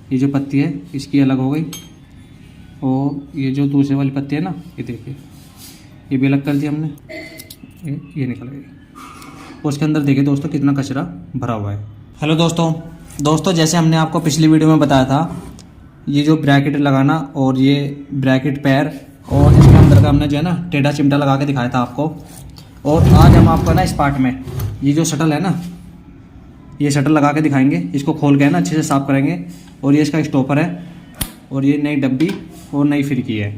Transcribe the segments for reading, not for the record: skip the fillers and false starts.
ये जो पत्ती है इसकी अलग हो गई, और ये जो दूसरे वाली पत्ती है ना, ये देखिए ये भी अलग कर दी हमने, ये निकल गई। और उसके अंदर देखिए दोस्तों कितना कचरा भरा हुआ है। हेलो दोस्तों जैसे हमने आपको पिछली वीडियो में बताया था, ये जो ब्रैकेट लगाना और ये ब्रैकेट पैर और इसके अंदर का हमने जो है ना टेढ़ा चिमटा लगा के दिखाया था आपको। और आज हम आपको ना इस पार्ट में ये जो शटल है ना, ये शटल लगा के दिखाएंगे। इसको खोल के ना अच्छे से साफ़ करेंगे। और ये इसका स्टॉपर है, और ये नई डब्बी और नई फिरकी है।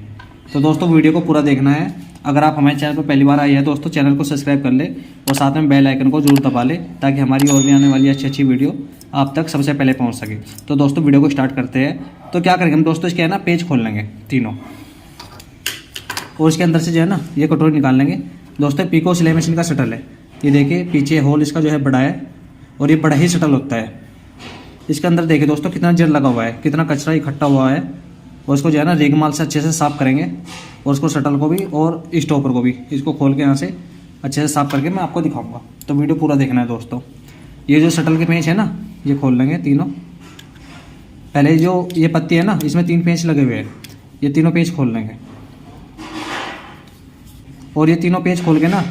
तो दोस्तों वीडियो को पूरा देखना है। अगर आप हमारे चैनल पर पहली बार आए हैं दोस्तों, चैनल को सब्सक्राइब कर ले और साथ में बेल आइकन को जरूर दबा ले, ताकि हमारी और भी आने वाली अच्छी वीडियो आप तक सबसे पहले पहुंच सके। तो दोस्तों वीडियो को स्टार्ट करते हैं। तो क्या करेंगे हम दोस्तों, इसके है ना पेज खोल लेंगे तीनों, और इसके अंदर से जो है ना ये कटोरी निकाल लेंगे। दोस्तों पीको सिलाई मशीन का शटल है, ये देखिए पीछे होल इसका जो है बड़ा है, और ये बड़ा ही शटल होता है। इसके अंदर देखिए दोस्तों कितना जल लगा हुआ है, कितना कचरा इकट्ठा हुआ है। और इसको जो है ना रेगमाल से अच्छे से साफ़ करेंगे, और उसको शटल को भी और स्टॉपर को भी इसको खोल के यहाँ से अच्छे से साफ़ करके मैं आपको दिखाऊंगा। तो वीडियो पूरा देखना है दोस्तों। ये जो शटल के पेंच है ना, ये खोल लेंगे तीनों। पहले जो ये पत्ती है ना, इसमें 3 पेंच लगे हुए हैं, ये तीनों पेंच खोल लेंगे। और ये तीनों पेंच खोल के ना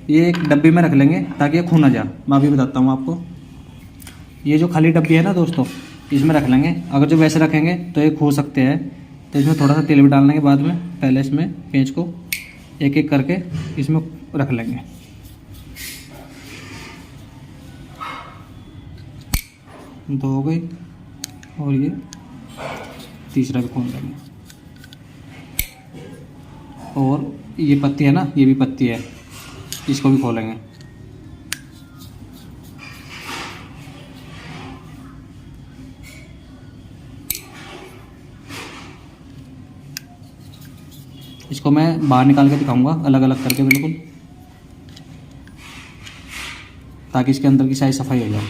ये एक डब्बी में रख लेंगे, ताकि ये खो ना जाए। मैं अभी बताता हूँ आपको। ये जो खाली डब्बी है ना दोस्तों, इसमें रख लेंगे। अगर जो वैसे रखेंगे तो ये खो सकते हैं, तो इसमें थोड़ा सा तेल भी डाल लेंगे बाद में। पहले इसमें पेंच को एक एक करके इसमें रख लेंगे। दो हो गई, और ये तीसरा भी खोल लेंगे। और ये पत्ती है ना, ये भी पत्ती है, इसको भी खोलेंगे। इसको मैं बाहर निकाल के दिखाऊंगा अलग अलग करके बिल्कुल, ताकि इसके अंदर की सारी सफाई हो जाए।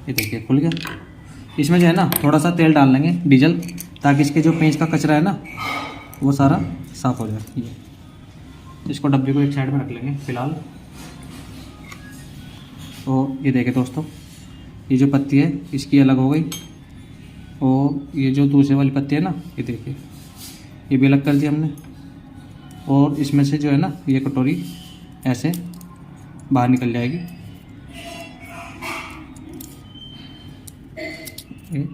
ये देखिए खुल गया। इसमें जो है ना थोड़ा सा तेल डाल लेंगे, डीजल, ताकि इसके जो पेंच का कचरा है ना वो सारा साफ़ हो जाए। ये इसको डब्बे को एक साइड में रख लेंगे फिलहाल। और ये देखिए दोस्तों, ये जो पत्ती है इसकी अलग हो गई, और ये जो दूसरे वाली पत्ती है ना, ये देखिए ये भी अलग कर दी हमने। और इसमें से जो है ना ये कटोरी ऐसे बाहर निकल जाएगी।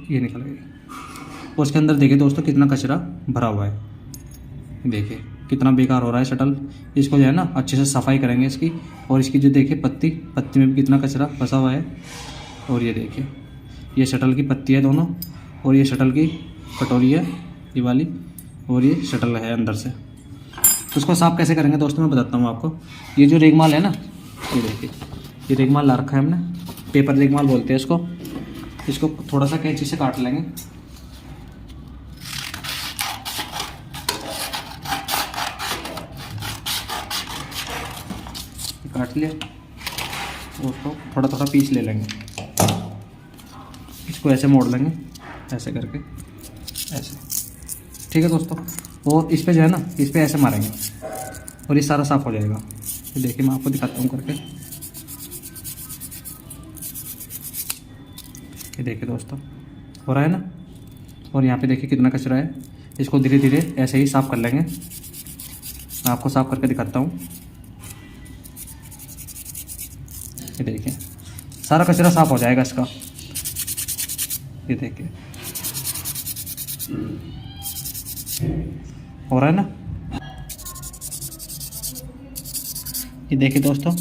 ये निकल गई। और उसके अंदर देखिए दोस्तों कितना कचरा भरा हुआ है, देखिए कितना बेकार हो रहा है शटल। इसको जो है ना अच्छे से सफाई करेंगे इसकी। और इसकी जो देखिए पत्ती में भी कितना कचरा फंसा हुआ है। और ये देखिए ये शटल की पत्ती है दोनों, और ये शटल की कटोरी है ये वाली, और ये शटल है अंदर से। तो उसको साफ़ कैसे करेंगे दोस्तों मैं बताता हूँ आपको। ये जो रेगमाल है ना, ये देखिए ये रेगमाल ला रखा है हमने, पेपर रेगमाल बोलते हैं इसको। इसको थोड़ा सा कैंची से काट लेंगे। काट लिया, और उसको थोड़ा थोड़ा पीस ले लेंगे। इसको ऐसे मोड़ लेंगे, ऐसे करके ऐसे, ठीक है दोस्तों। और इस पे जो है ना, इस पे ऐसे मारेंगे, और ये सारा साफ़ हो जाएगा। तो देखिए मैं आपको दिखाता हूँ करके। ये देखिए दोस्तों हो रहा है ना। और यहाँ पे देखिए कितना कचरा है। इसको धीरे धीरे ऐसे ही साफ़ कर लेंगे। मैं आपको साफ़ करके दिखाता हूँ। ये देखिए सारा कचरा साफ़ हो जाएगा इसका। ये देखिए हो रहा है ना। ये देखिए दोस्तों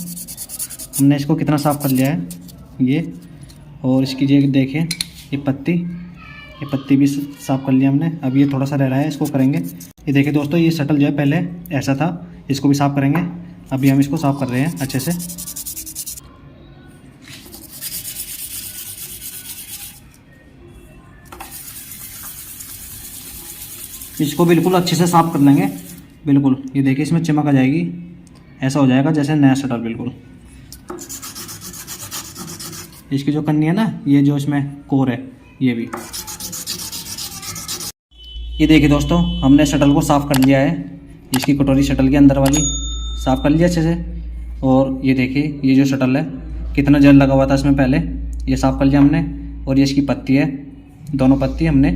हमने इसको कितना साफ़ कर लिया है ये। और इसकी जो देखिए ये पत्ती भी साफ़ कर लिया हमने। अब ये थोड़ा सा रह रहा है, इसको करेंगे। ये देखिए दोस्तों ये शटल जो है पहले ऐसा था, इसको भी साफ़ करेंगे। अभी हम इसको साफ़ कर रहे हैं अच्छे से। इसको बिल्कुल अच्छे से साफ़ कर लेंगे बिल्कुल। ये देखिए इसमें चमक आ जाएगी, ऐसा हो जाएगा जैसे नया शटल बिल्कुल। इसकी जो कन्नी है ना, ये जो इसमें कोर है ये भी। ये देखिए दोस्तों हमने शटल को साफ़ कर लिया है। इसकी कटोरी शटल के अंदर वाली साफ़ कर लिया अच्छे से। और ये देखिए ये जो शटल है कितना जल लगा हुआ था इसमें पहले, ये साफ़ कर लिया हमने। और ये इसकी पत्ती है, दोनों पत्ती हमने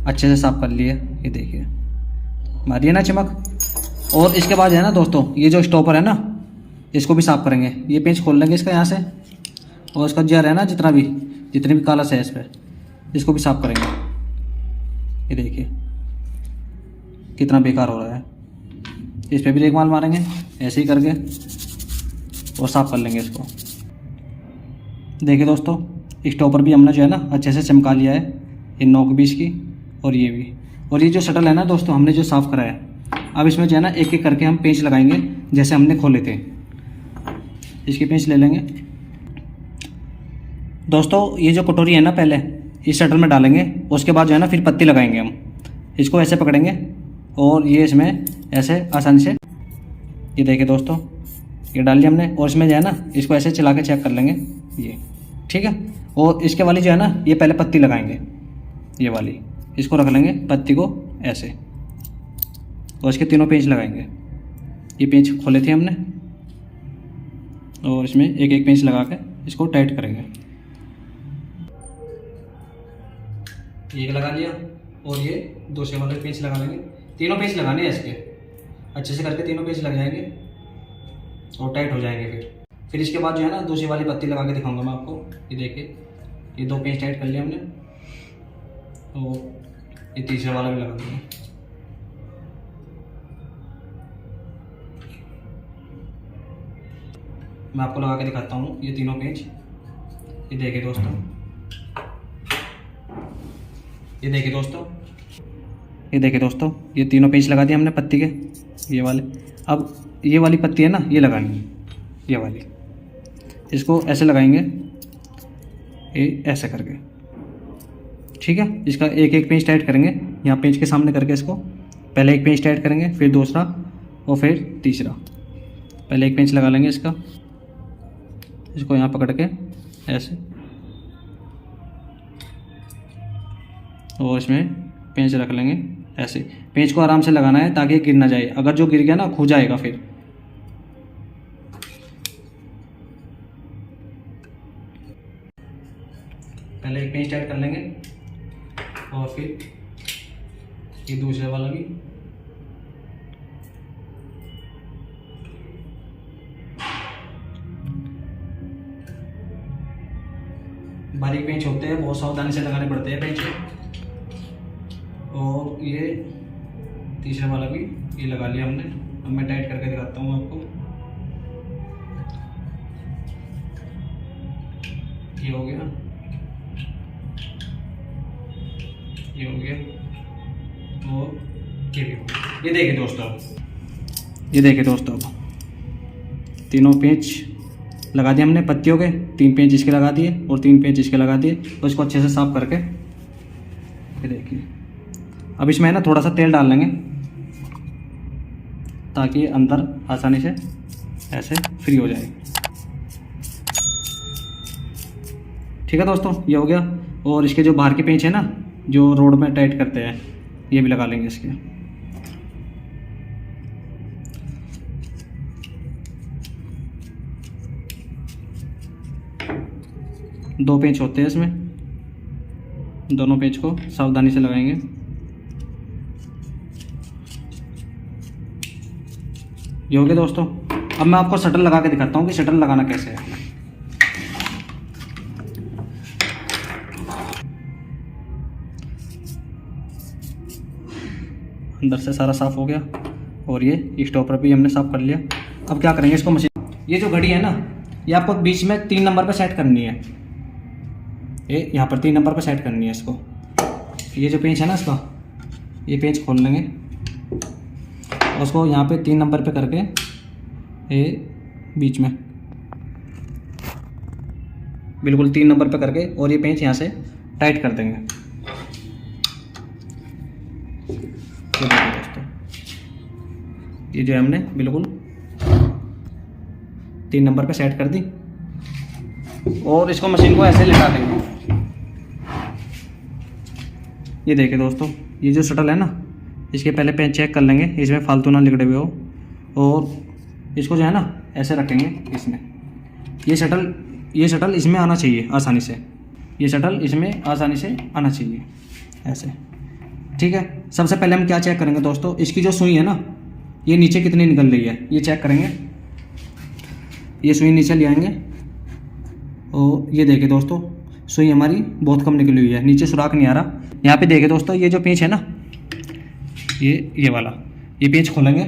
अच्छे से साफ़ कर ली है। ये देखिए मारी है ना चमक। और इसके बाद है ना दोस्तों, ये जो स्टॉपर है ना, इसको भी साफ़ करेंगे। ये पेंच खोल लेंगे इसका यहाँ से, और इसका जर है ना, जितनी भी कालस है इस पर, इसको भी साफ़ करेंगे। ये देखिए कितना बेकार हो रहा है। इस पर भी रेगमाल मारेंगे ऐसे ही करके, और साफ़ कर लेंगे इसको। देखिए दोस्तों, स्टॉपर भी हमने जो है ना अच्छे से चमका लिया है, ये नोक भी इसकी और ये भी। और ये जो शटल है ना दोस्तों, हमने जो साफ़ करा है, अब इसमें जो है ना एक एक करके हम पेंच लगाएंगे जैसे हमने खोले थे। इसकी पेंच ले लेंगे दोस्तों। ये जो कटोरी है ना, पहले इस शटल में डालेंगे, उसके बाद जो है ना फिर पत्ती लगाएंगे हम। इसको ऐसे पकड़ेंगे और ये इसमें ऐसे आसानी से, ये देखिए दोस्तों, ये डाल लिया हमने। और इसमें जो है ना इसको ऐसे चला के चेक कर लेंगे, ये ठीक है। और इसके वाली जो है ना, ये पहले पत्ती लगाएंगे, ये वाली इसको रख लेंगे पत्ती को ऐसे, और इसके तीनों पेंच लगाएंगे। ये पेंच खोले थे हमने, और इसमें एक एक पेंच लगा के इसको टाइट करेंगे। एक लगा लिया, और ये दूसरे वाले पेंच लगा लेंगे। तीनों पेंच लगाने हैं इसके, अच्छे से करके तीनों पेंच लग जाएंगे और टाइट हो जाएंगे। फिर इसके बाद जो है ना दूसरी वाली पत्ती लगा के दिखाऊंगा मैं आपको। ये देखिए, ये दो पेंच टाइट कर लिया हमने, और ये तीसरा वाला भी लगा देंगे। मैं आपको लगा के दिखाता हूँ ये तीनों पेंच। ये देखिए दोस्तों, ये देखिए दोस्तों, ये देखिए दोस्तों, ये तीनों पेंच लगा दिए हमने पत्ती के, ये वाले। अब ये वाली पत्ती है ना, ये लगानी है, ये वाली। इसको ऐसे लगाएंगे, ये ऐसे करके, ठीक है। इसका एक एक पेंच टाइट करेंगे, यहाँ पेंच के सामने करके इसको पहले एक पेंच टाइट करेंगे, फिर दूसरा और फिर तीसरा। पहले एक पेंच लगा लेंगे इसका, इसको यहाँ पकड़ के ऐसे, और इसमें पेंच रख लेंगे ऐसे। पेंच को आराम से लगाना है ताकि गिर ना जाए, अगर जो गिर गया ना खो जाएगा फिर। पहले एक पेंच टाइट कर लेंगे, और फिर ये दूसरे वाला भी। बारीक पेंच होते हैं, बहुत सावधानी से लगाने पड़ते हैं पेंच। और ये तीसरे वाला भी ये लगा लिया हमने। अब मैं टाइट करके दिखाता हूँ आपको। ये हो गया, ये हो गया, और ये भी हो गया। ये देखिए दोस्तों, ये देखिए दोस्तों, तीनों पेंच लगा दिए हमने पत्तियों के। 3 पेंच इसके लगा दिए और 3 पेंच इसके लगा दिए। तो इसको अच्छे से साफ करके, ये देखिए, अब इसमें है ना थोड़ा सा तेल डाल लेंगे ताकि अंदर आसानी से ऐसे फ्री हो जाए। ठीक है दोस्तों, ये हो गया। और इसके जो बाहर के पेंच है ना, जो रोड में टाइट करते हैं, ये भी लगा लेंगे इसके। दो पेंच होते हैं इसमें, दोनों पेंच को सावधानी से लगाएंगे। ये हो गया दोस्तों। अब मैं आपको शटल लगा के दिखाता हूँ कि शटल लगाना कैसे है। अंदर से सारा साफ हो गया, और ये स्टॉपर भी हमने साफ कर लिया। अब क्या करेंगे, इसको मशीन, ये जो घड़ी है ना, ये आपको बीच में 3 नंबर पे सेट करनी है। ये यहाँ पर 3 नंबर पे सेट करनी है इसको। ये जो पेंच है ना इसका, ये पेंच खोल लेंगे, उसको यहाँ पे 3 नंबर पे करके ये बीच में बिल्कुल 3 नंबर पे करके, और ये पेंच यहाँ से टाइट कर देंगे। ये देखिए दोस्तों, ये जो है हमने बिल्कुल 3 नंबर पे सेट कर दी, और इसको मशीन को ऐसे लिटा देंगे। ये देखिए दोस्तों, ये जो शटल है ना, इसके पहले पेंच चेक कर लेंगे इसमें फालतू ना लिगड़े हुए हो, और इसको जो है ना ऐसे रखेंगे इसमें। ये शटल इसमें आना चाहिए आसानी से। ये शटल इसमें आसानी से आना चाहिए ऐसे। ठीक है, सबसे पहले हम क्या चेक करेंगे दोस्तों, इसकी जो सुई है ना ये नीचे कितनी निकल रही है ये चेक करेंगे। ये सुई नीचे ले आएंगे और ये देखिए दोस्तों सुई हमारी बहुत कम निकली हुई है, नीचे सुराख नहीं आ रहा। यहाँ पे देखिए दोस्तों ये जो पेंच है ना ये वाला, ये पेंच खोलेंगे,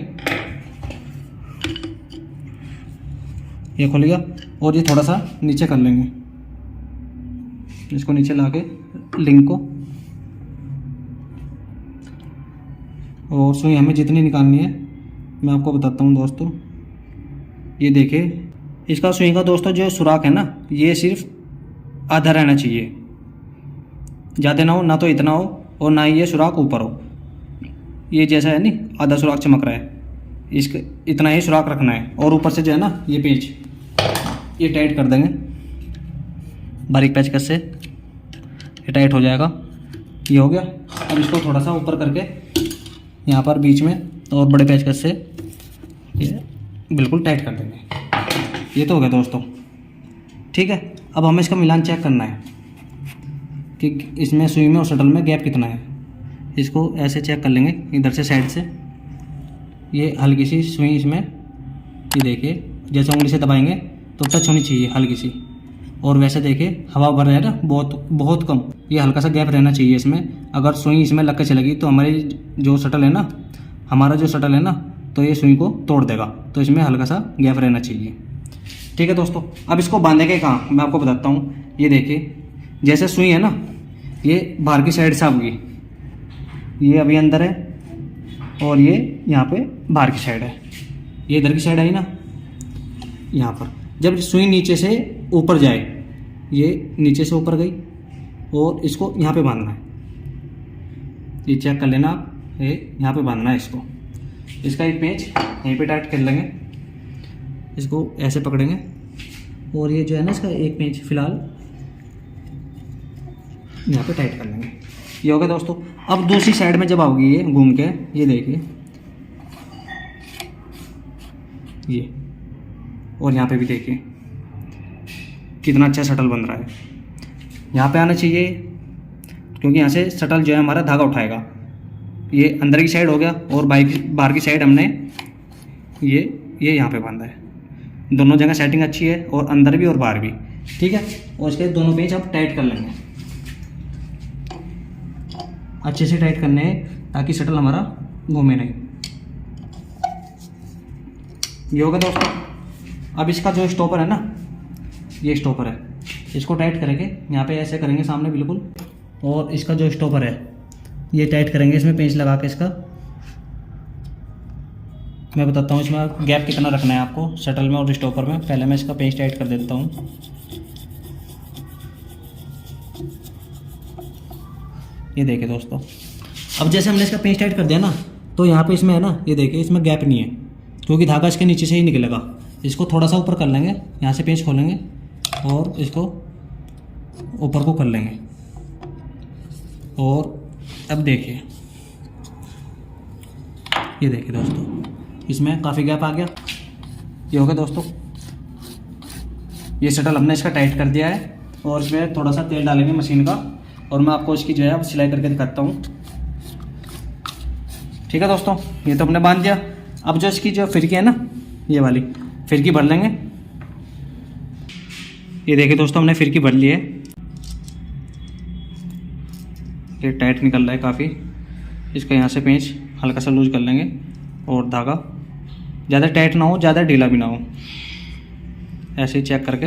ये खोल गया और ये थोड़ा सा नीचे कर लेंगे, इसको नीचे ला के लिंक को, और सुई हमें जितनी निकालनी है मैं आपको बताता हूँ दोस्तों। ये देखिए इसका सुई का दोस्तों जो सुराख है ना ये सिर्फ आधा रहना चाहिए, ज़्यादा ना हो, ना तो इतना हो और ना ही ये सुराख ऊपर हो। ये जैसा है नहीं आधा सुराख चमक रहा है, इसका इतना ही सुराख रखना है। और ऊपर से जो है ना ये पेंच ये टाइट कर देंगे बारीक पेचकस से, ये टाइट हो जाएगा। ये हो गया। अब इसको थोड़ा सा ऊपर करके यहाँ पर बीच में और बड़े पेचकस से ये बिल्कुल टाइट कर देंगे। ये तो हो गया दोस्तों। ठीक है, अब हमें इसका मिलान चेक करना है कि इसमें सुई में और शटल में गैप कितना है। इसको ऐसे चेक कर लेंगे इधर से साइड से, ये हल्की सी सुई इसमें, ये देखिए जैसे उंगली से दबाएंगे तो टच होनी चाहिए हल्की सी, और वैसे देखिए हवा भर रहा है ना बहुत कम, ये हल्का सा गैप रहना चाहिए इसमें। अगर सुई इसमें लग के चलेगी तो हमारी जो शटल है ना, हमारा जो शटल है ना, तो ये सुई को तोड़ देगा, तो इसमें हल्का सा गैप रहना चाहिए। ठीक है दोस्तों, अब इसको बांधेंगे कहाँ मैं आपको बताता हूँ। ये देखिए जैसे सुई है ना ये बाहर की साइड से आएगी, ये अभी अंदर है और ये यहाँ पे बाहर की साइड है, ये इधर की साइड आई ना। यहाँ पर जब सुई नीचे से ऊपर जाए, ये नीचे से ऊपर गई और इसको यहाँ पे बांधना है, ये चेक कर लेना आप, ये यहाँ पे बांधना है इसको। इसका एक पेंच यहीं पे टाइट कर लेंगे, इसको ऐसे पकड़ेंगे और ये जो है ना इसका एक पेंच फिलहाल यहाँ पे टाइट कर लेंगे। ये हो गया दोस्तों। अब दूसरी साइड में जब आओगी ये घूम के, ये देखिए ये, और यहाँ पे भी देखिए कितना अच्छा शटल बन रहा है। यहाँ पे आना चाहिए क्योंकि यहाँ से शटल जो है हमारा धागा उठाएगा। ये अंदर की साइड हो गया और बाहर की साइड हमने ये यहाँ पे बांधा है। दोनों जगह सेटिंग अच्छी है और अंदर भी और बाहर भी। ठीक है, और इसके दोनों पेंच आप टाइट कर लेंगे, अच्छे से टाइट करने हैं ताकि शटल हमारा घूमे नहीं। ये होगा दोस्तों। अब इसका जो स्टॉपर है ना, ये स्टॉपर है, इसको टाइट करेंगे, यहाँ पे ऐसे करेंगे सामने बिल्कुल, और इसका जो स्टॉपर है ये टाइट करेंगे इसमें पेंच लगा के। इसका मैं बताता हूँ इसमें गैप कितना रखना है आपको शटल में और स्टॉपर में। पहले मैं इसका पेंच टाइट कर देता हूँ। ये देखिए दोस्तों, अब जैसे हमने इसका पेंच टाइट कर दिया ना, तो यहाँ पे इसमें है ना, ये देखिए इसमें गैप नहीं है क्योंकि धागा इसके नीचे से ही निकलेगा। इसको थोड़ा सा ऊपर कर लेंगे, यहाँ से पेंच खोलेंगे और इसको ऊपर को कर लेंगे। और अब देखिए, ये देखिए दोस्तों इसमें काफ़ी गैप आ गया। ये हो गया दोस्तों। ये शटल हमने इसका टाइट कर दिया है और इसमें थोड़ा सा तेल डालेंगे मशीन का, और मैं आपको इसकी जो है सिलाई करके दिखाता हूँ। ठीक है दोस्तों, ये तो हमने बांध दिया। अब जो इसकी जो फिरकी है ना, ये वाली फिरकी भर लेंगे। ये देखिए दोस्तों हमने फिरकी भर ली है, ये टाइट निकल रहा है काफ़ी। इसका यहाँ से पेंच हल्का सा लूज कर लेंगे और धागा ज़्यादा टाइट ना हो, ज़्यादा ढीला भी ना हो, ऐसे ही चेक करके।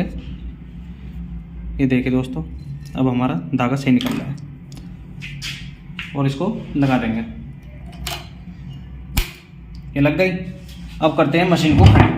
ये देखिए दोस्तों, अब हमारा धागा सही निकल रहा है और इसको लगा देंगे। ये लग गई। अब करते हैं मशीन को खड़े।